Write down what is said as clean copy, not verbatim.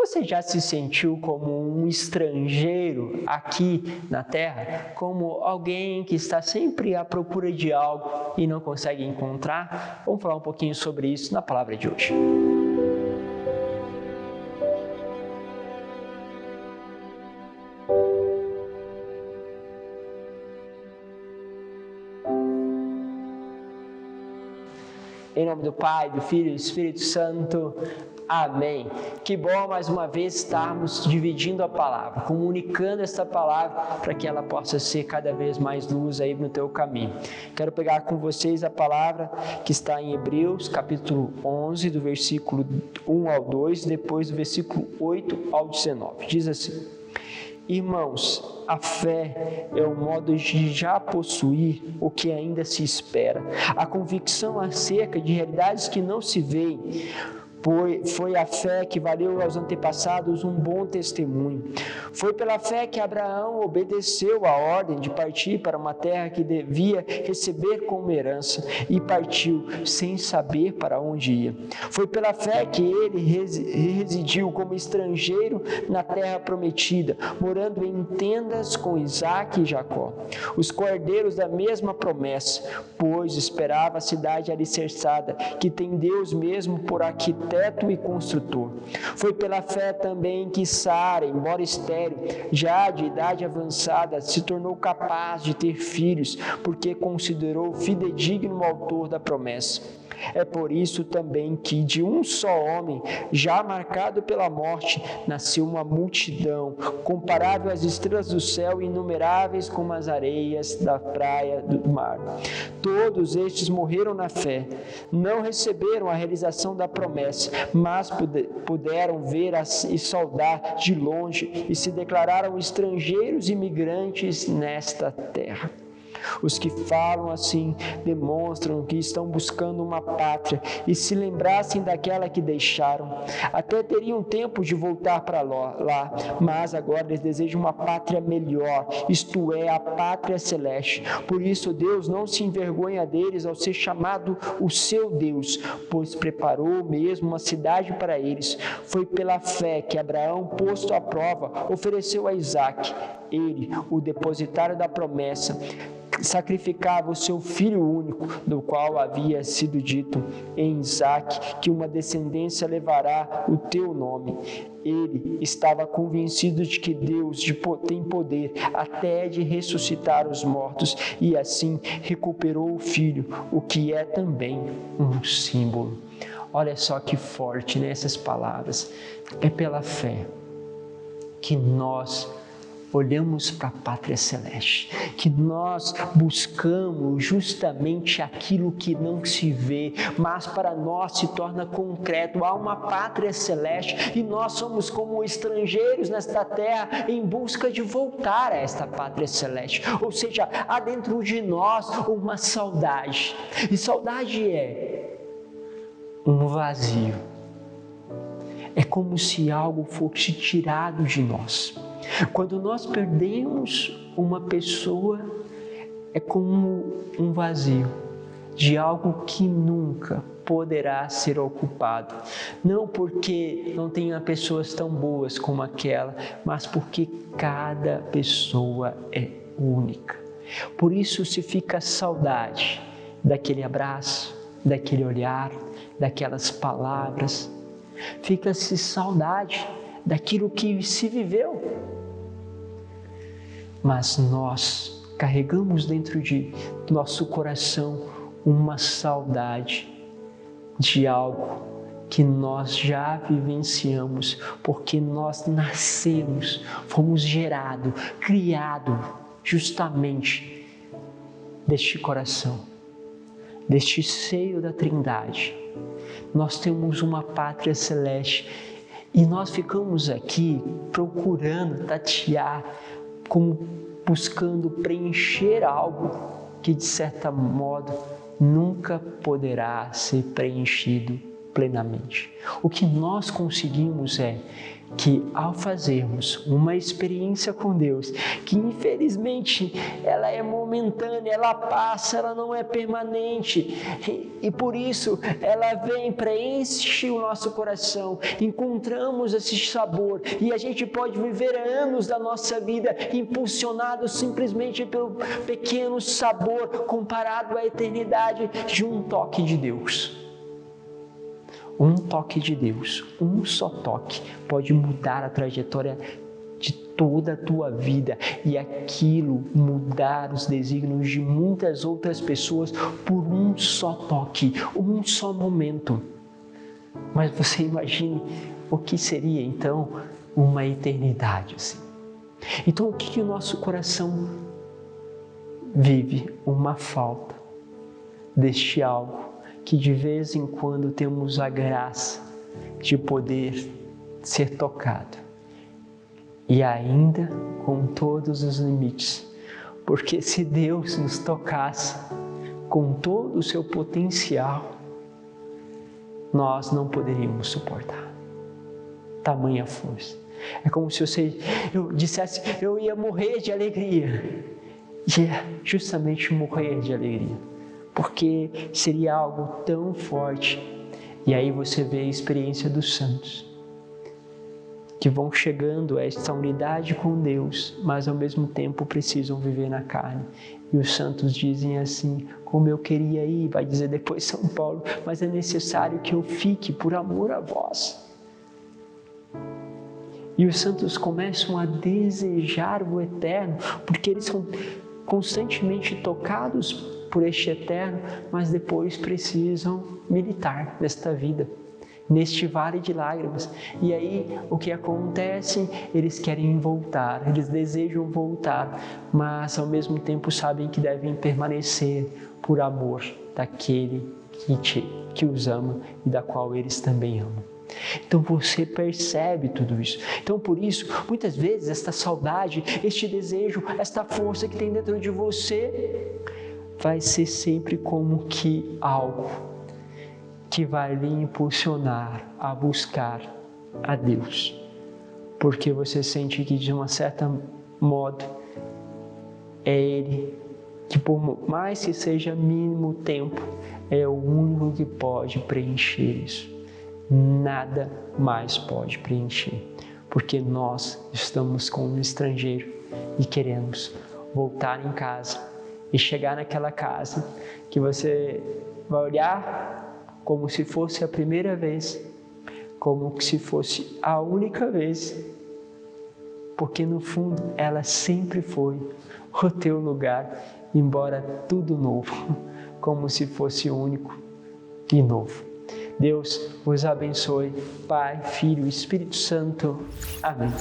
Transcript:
Você já se sentiu como um estrangeiro aqui na Terra? Como alguém que está sempre à procura de algo e não consegue encontrar? Vamos falar um pouquinho sobre isso na palavra de hoje. Em nome do Pai, do Filho e do Espírito Santo. Amém. Que bom mais uma vez estarmos dividindo a palavra, comunicando esta palavra para que ela possa ser cada vez mais luz aí no teu caminho. Quero pegar com vocês a palavra que está em Hebreus, capítulo 11, do versículo 1 ao 2, depois do versículo 8 ao 19. Diz assim: Irmãos, a fé é o modo de já possuir o que ainda se espera, a convicção acerca de realidades que não se veem. Foi a fé que valeu aos antepassados um bom testemunho. Foi pela fé que Abraão obedeceu a ordem de partir para uma terra que devia receber como herança e partiu sem saber para onde ia. Foi pela fé que ele residiu como estrangeiro na terra prometida, morando em tendas com Isaque e Jacó, os cordeiros da mesma promessa, pois esperava a cidade alicerçada, que tem Deus mesmo por arquiteto e construtor. Foi pela fé também que Sara, embora estéril, já de idade avançada, se tornou capaz de ter filhos, porque considerou fidedigno o autor da promessa. É por isso também que de um só homem, já marcado pela morte, nasceu uma multidão, comparável às estrelas do céu e inumeráveis como as areias da praia do mar. Todos estes morreram na fé, não receberam a realização da promessa, mas puderam ver e saudar de longe e se declararam estrangeiros e imigrantes nesta terra. Os que falam assim demonstram que estão buscando uma pátria e se lembrassem daquela que deixaram. Até teriam tempo de voltar para lá, mas agora eles desejam uma pátria melhor, isto é, a pátria celeste. Por isso Deus não se envergonha deles ao ser chamado o seu Deus, pois preparou mesmo uma cidade para eles. Foi pela fé que Abraão, posto à prova, ofereceu a Isaque. Ele, o depositário da promessa, sacrificava o seu filho único, do qual havia sido dito em Isaque que uma descendência levará o teu nome. Ele estava convencido de que Deus tem poder até de ressuscitar os mortos e assim recuperou o filho, o que é também um símbolo. Olha só que forte nessas palavras. É pela fé que nós olhamos para a pátria celeste, que nós buscamos justamente aquilo que não se vê, mas para nós se torna concreto. Há uma pátria celeste e nós somos como estrangeiros nesta terra em busca de voltar a esta pátria celeste. Ou seja, há dentro de nós uma saudade, e saudade é um vazio. É como se algo fosse tirado de nós. Quando nós perdemos uma pessoa, é como um vazio de algo que nunca poderá ser ocupado. Não porque não tenha pessoas tão boas como aquela, mas porque cada pessoa é única. Por isso se fica saudade daquele abraço, daquele olhar, daquelas palavras. Fica-se saudade daquilo que se viveu. Mas nós carregamos dentro de nosso coração uma saudade de algo que nós já vivenciamos, porque nós nascemos, fomos gerados, criados justamente deste coração, deste seio da Trindade. Nós temos uma pátria celeste e nós ficamos aqui procurando tatear, como buscando preencher algo que de certo modo nunca poderá ser preenchido plenamente. O que nós conseguimos é que ao fazermos uma experiência com Deus, que infelizmente ela é momentânea, ela passa, ela não é permanente, e por isso ela vem, preenche o nosso coração, encontramos esse sabor, e a gente pode viver anos da nossa vida impulsionados simplesmente pelo pequeno sabor comparado à eternidade de um toque de Deus. Um toque de Deus, um só toque, pode mudar a trajetória de toda a tua vida e aquilo mudar os desígnios de muitas outras pessoas por um só toque, um só momento. Mas você imagine o que seria então uma eternidade assim. Então o que o nosso coração vive? Uma falta deste algo que de vez em quando temos a graça de poder ser tocado. E ainda com todos os limites, porque se Deus nos tocasse com todo o seu potencial, nós não poderíamos suportar tamanha força. É como se eu dissesse, eu ia morrer de alegria. E é justamente morrer de alegria, porque seria algo tão forte. E aí você vê a experiência dos santos, que vão chegando a esta unidade com Deus, mas ao mesmo tempo precisam viver na carne. E os santos dizem assim, como eu queria ir, vai dizer depois São Paulo, mas é necessário que eu fique por amor a vós. E os santos começam a desejar o eterno, porque eles são constantemente tocados por este eterno, mas depois precisam militar nesta vida, neste vale de lágrimas. E aí o que acontece? Eles querem voltar, eles desejam voltar, mas ao mesmo tempo sabem que devem permanecer por amor daquele que os ama e da qual eles também amam. Então você percebe tudo isso. Então por isso, muitas vezes esta saudade, este desejo, esta força que tem dentro de você vai ser sempre como que algo que vai lhe impulsionar a buscar a Deus, porque você sente que de uma certa modo é Ele que, por mais que seja mínimo tempo, é o único que pode preencher isso. Nada mais pode preencher, porque nós estamos com um estrangeiro e queremos voltar em casa e chegar naquela casa que você vai olhar como se fosse a primeira vez, como se fosse a única vez, porque no fundo ela sempre foi o teu lugar, embora tudo novo, como se fosse único e novo. Deus vos abençoe, Pai, Filho e Espírito Santo. Amém.